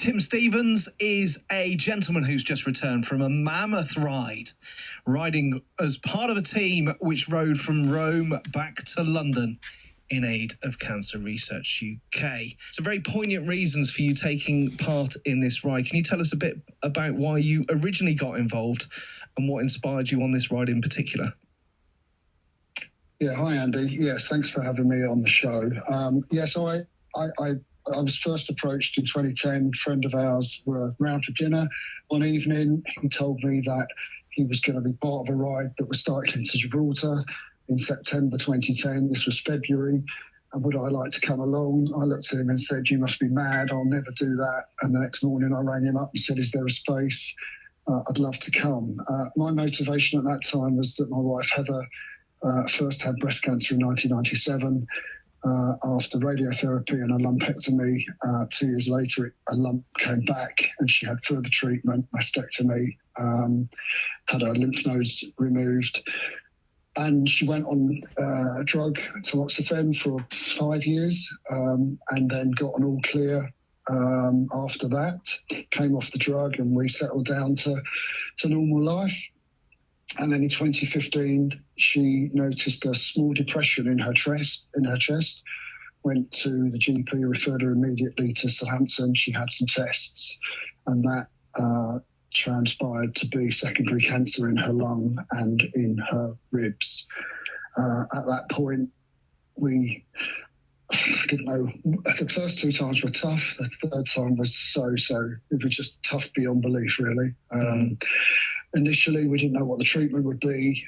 Tim Stevens is a gentleman who's just returned from a mammoth ride, riding as part of a team which rode from Rome back to London in aid of Cancer Research UK. Some very poignant reasons for you taking part in this ride. Can you tell us a bit about why you originally got involved and what inspired you on this ride in particular? Yeah, hi Andy. Yes, thanks for having me on the show. I was first approached in 2010. A friend of ours were around for dinner one evening. He told me that he was going to be part of a ride that was starting to Gibraltar in September 2010. This was February. And would I like to come along? I looked at him and said, "You must be mad. I'll never do that." And the next morning I rang him up and said, "Is there a space? I'd love to come." My motivation at that time was that my wife Heather first had breast cancer in 1997. After radiotherapy and a lumpectomy, 2 years later, a lump came back and she had further treatment, mastectomy, had her lymph nodes removed. And she went on a drug, tamoxifen, for 5 years and then got an all clear after that, came off the drug and we settled down to normal life. And then in 2015, she noticed a small depression in her chest, went to the GP, referred her immediately to Southampton. She had some tests and that transpired to be secondary cancer in her lung and in her ribs. At that point, we didn't know. The first 2 times were tough. The third time was so, it was just tough beyond belief, really. Initially, we didn't know what the treatment would be.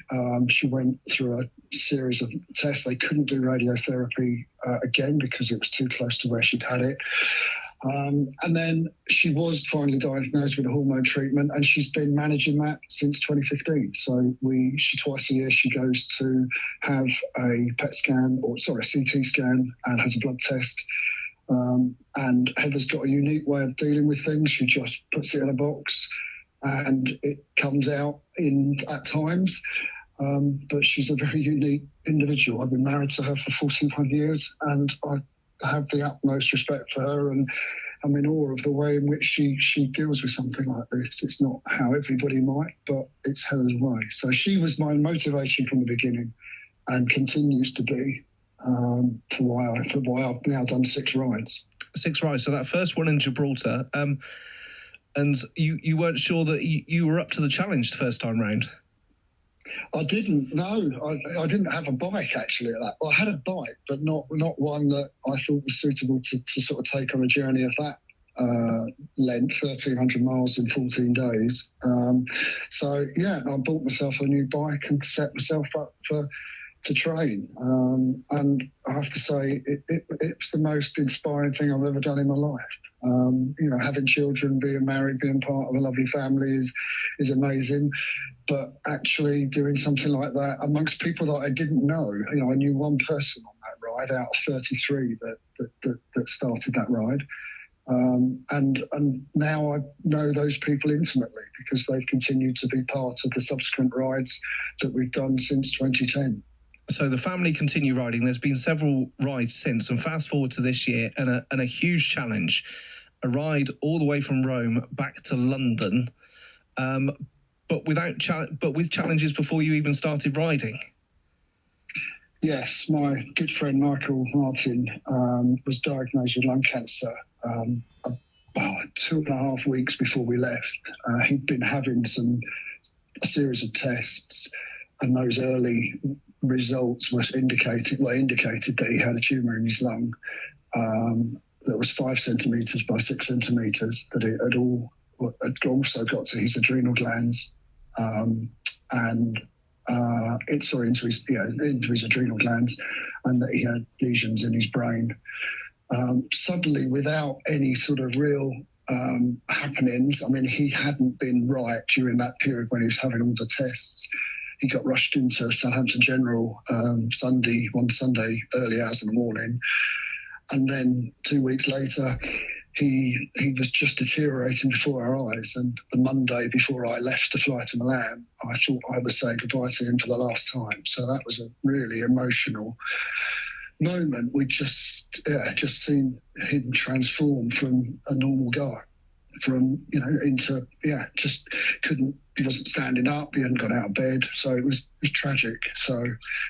She went through a series of tests. They couldn't do radiotherapy again because it was too close to where she'd had it. And then she was finally diagnosed with a hormone treatment, and she's been managing that since 2015. So twice a year she goes to have a PET scan, a CT scan, and has a blood test. And Heather's got a unique way of dealing with things. She just puts it in a box and it comes out at times. But she's a very unique individual. I've been married to her for 41 years and I have the utmost respect for her, and I'm in awe of the way in which she deals with something like this. It's not how everybody might, but it's Heather's way. So she was my motivation from the beginning and continues to be for why I've now done 6 rides. 6 rides. So that first one in Gibraltar, and you weren't sure that you were up to the challenge the first time round? I didn't. No, I didn't have a bike actually at that. I had a bike, but not one that I thought was suitable to sort of take on a journey of that length, 1,300 miles in 14 days. So yeah, I bought myself a new bike and set myself up to train. And I have to say, it's the most inspiring thing I've ever done in my life. Having children, being married, being part of a lovely family is amazing. But actually doing something like that amongst people that I didn't know, I knew one person on that ride out of 33 that started that ride. And now I know those people intimately because they've continued to be part of the subsequent rides that we've done since 2010. So the family continue riding. There's been several rides since, and fast forward to this year, and a huge challenge, a ride all the way from Rome back to London, but with challenges before you even started riding. Yes, my good friend Michael Martin was diagnosed with lung cancer about 2.5 weeks before we left. He'd been having a series of tests, and those early results indicated that he had a tumour in his lung that was 5 centimetres by 6 centimetres, that it had also got to his adrenal glands into his adrenal glands, and that he had lesions in his brain. Suddenly, without any sort of real happenings, I mean, he hadn't been right during that period when he was having all the tests. He got rushed into Southampton General one Sunday, early hours in the morning. And then 2 weeks later, he was just deteriorating before our eyes. And the Monday before I left to fly to Milan, I thought I was saying goodbye to him for the last time. So that was a really emotional moment. We just seen him transform from a normal guy from, into, just he wasn't standing up, he hadn't got out of bed, so it was tragic. So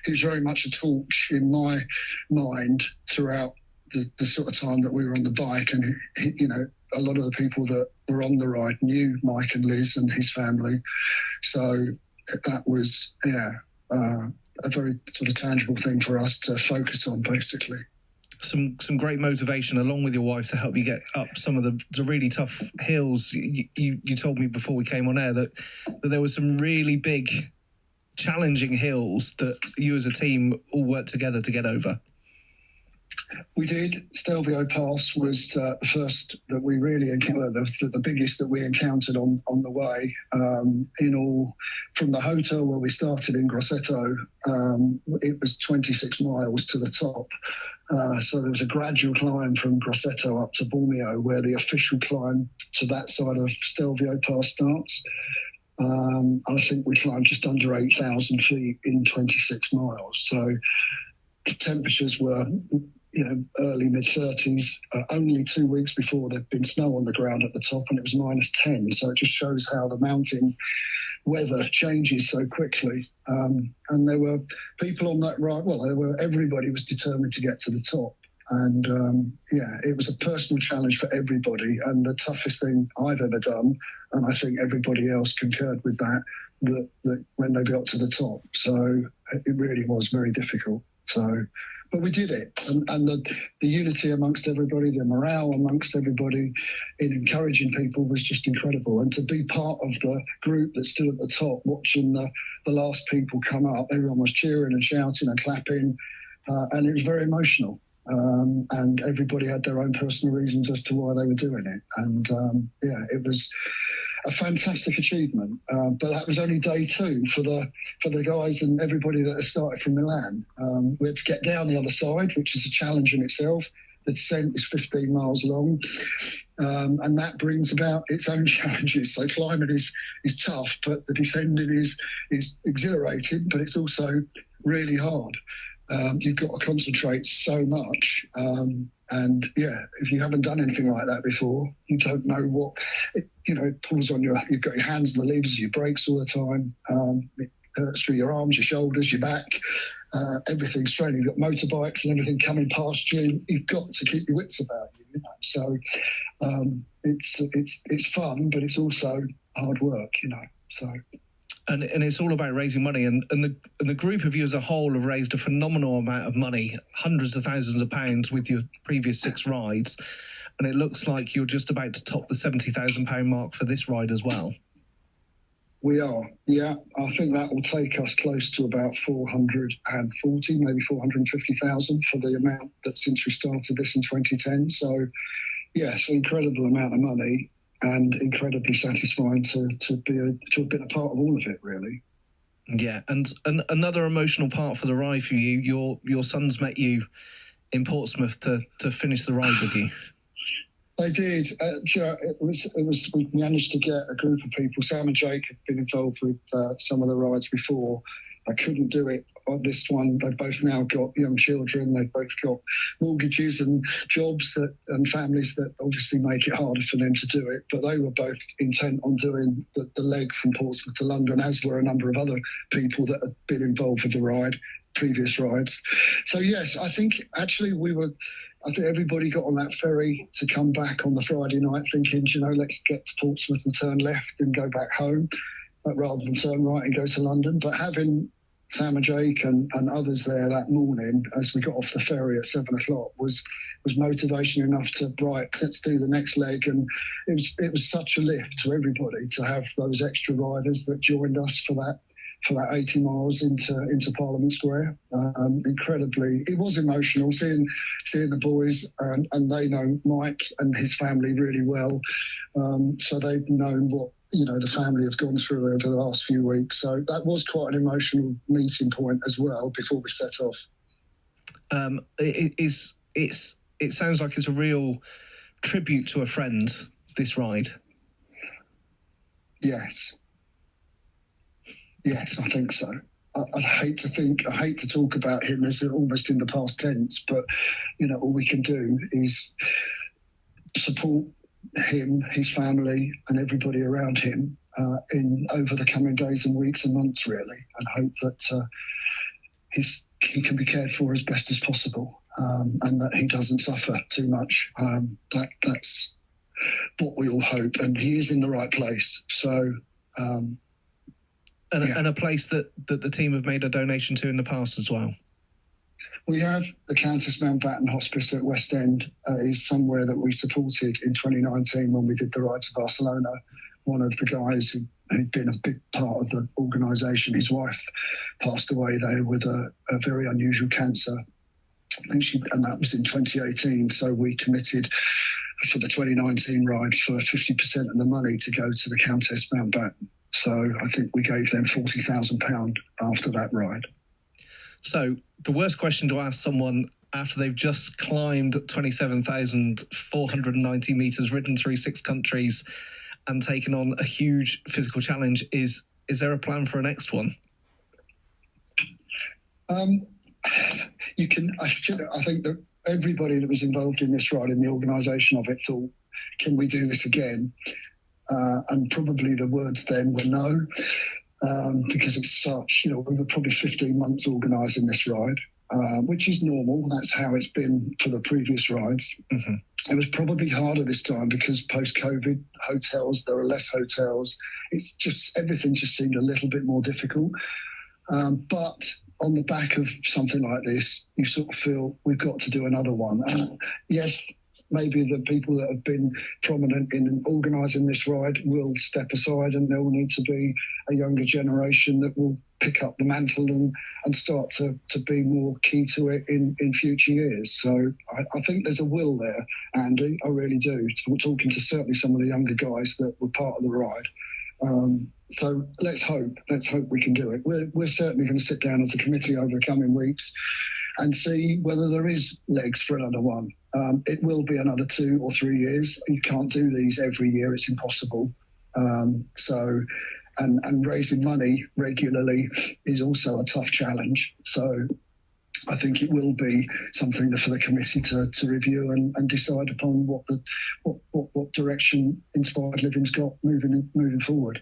he was very much a torch in my mind throughout the sort of time that we were on the bike, and a lot of the people that were on the ride knew Mike and Liz and his family, so that was a very sort of tangible thing for us to focus on, basically. Some great motivation along with your wife to help you get up some of the really tough hills. You told me before we came on air that there were some really big, challenging hills that you as a team all worked together to get over. We did. Stelvio Pass was the first that we really encountered, the biggest that we encountered on the way. In all, from the hotel where we started in Grosseto, it was 26 miles to the top. So there was a gradual climb from Grosseto up to Bormio, where the official climb to that side of Stelvio Pass starts. I think we climbed just under 8,000 feet in 26 miles. So the temperatures were, early mid-30s, only 2 weeks before there'd been snow on the ground at the top, and it was -10. So it just shows how the mountain weather changes so quickly. And there were people on that ride, everybody was determined to get to the top. And it was a personal challenge for everybody, and the toughest thing I've ever done, and I think everybody else concurred with that when they got to the top. So it really was very difficult. But we did it, and the unity amongst everybody, the morale amongst everybody in encouraging people was just incredible. And to be part of the group that stood at the top watching the last people come up, everyone was cheering and shouting and clapping, and it was very emotional. And everybody had their own personal reasons as to why they were doing it. And it was a fantastic achievement. But that was only day 2 for the guys and everybody that had started from Milan. We had to get down the other side, which is a challenge in itself. The descent is 15 miles long, and that brings about its own challenges. So climbing is tough, but the descending is exhilarating, but it's also really hard. You've got to concentrate so much. And if you haven't done anything like that before, you don't know what, it pulls on you've got your hands on the levers, your brakes all the time. It hurts through your arms, your shoulders, your back, everything's straining. You've got motorbikes and everything coming past you. You've got to keep your wits about you, So it's fun, but it's also hard work, so. And it's all about raising money, and the group of you as a whole have raised a phenomenal amount of money, hundreds of thousands of pounds with your previous 6 rides, and it looks like you're just about to top the £70,000 mark for this ride as well. We are, yeah. I think that will take us close to about 440, maybe 450,000 for the amount that since we started this in 2010. So, yes, an incredible amount of money. And incredibly satisfying to have been a part of all of it, really. Yeah, and another emotional part for the ride for you. Your sons met you in Portsmouth to finish the ride with you. They did. It was. We managed to get a group of people. Sam and Jake have been involved with some of the rides before. I couldn't do it on this one. They've both now got young children. They've both got mortgages and jobs and families that obviously make it harder for them to do it. But they were both intent on doing the leg from Portsmouth to London, as were a number of other people that had been involved with the ride, previous rides. So yes, I think actually I think everybody got on that ferry to come back on the Friday night thinking, let's get to Portsmouth and turn left and go back home, rather than turn right and go to London. But having Sam and Jake and others there that morning as we got off the ferry at 7 o'clock was motivation enough to, let's do the next leg. And it was such a lift to everybody to have those extra riders that joined us for that 80 miles into Parliament Square. Incredibly, it was emotional seeing the boys, and they know Mike and his family really well, so they've known what the family have gone through over the last few weeks. So that was quite an emotional meeting point as well before we set off. It sounds like it's a real tribute to a friend, this ride. Yes, I think so. I hate to talk about him as almost in the past tense, but all we can do is support him, his family, and everybody around him in over the coming days and weeks and months, really, and hope that he can be cared for as best as possible, and that he doesn't suffer too much. That's what we all hope, and he is in the right place. So, and a place that the team have made a donation to in the past as well. We have the Countess Mountbatten Hospice at West End is somewhere that we supported in 2019 when we did the ride to Barcelona. One of the guys who'd been a big part of the organisation, his wife passed away there with a very unusual cancer. And that was in 2018. So we committed for the 2019 ride for 50% of the money to go to the Countess Mountbatten. So I think we gave them £40,000 after that ride. So the worst question to ask someone after they've just climbed 27,490 metres, ridden through 6 countries and taken on a huge physical challenge is there a plan for a next one? I think that everybody that was involved in this ride, in the organisation of it, thought, can we do this again? And probably the words then were no. Because it's such, we were probably 15 months organising this ride, which is normal. That's how it's been for the previous rides. Mm-hmm. It was probably harder this time because post-COVID there are less hotels. It's just, everything just seemed a little bit more difficult. But on the back of something like this, you sort of feel we've got to do another one. And yes, maybe the people that have been prominent in organising this ride will step aside, and there will need to be a younger generation that will pick up the mantle and start to be more key to it in future years. So I think there's a will there, Andy. I really do. We're talking to certainly some of the younger guys that were part of the ride. So let's hope we can do it. We're certainly going to sit down as a committee over the coming weeks and see whether there is legs for another one. It will be another 2 or 3 years. You can't do these every year. It's impossible. And raising money regularly is also a tough challenge. So I think it will be something for the committee to review and decide upon what direction Inspired Living's got moving forward.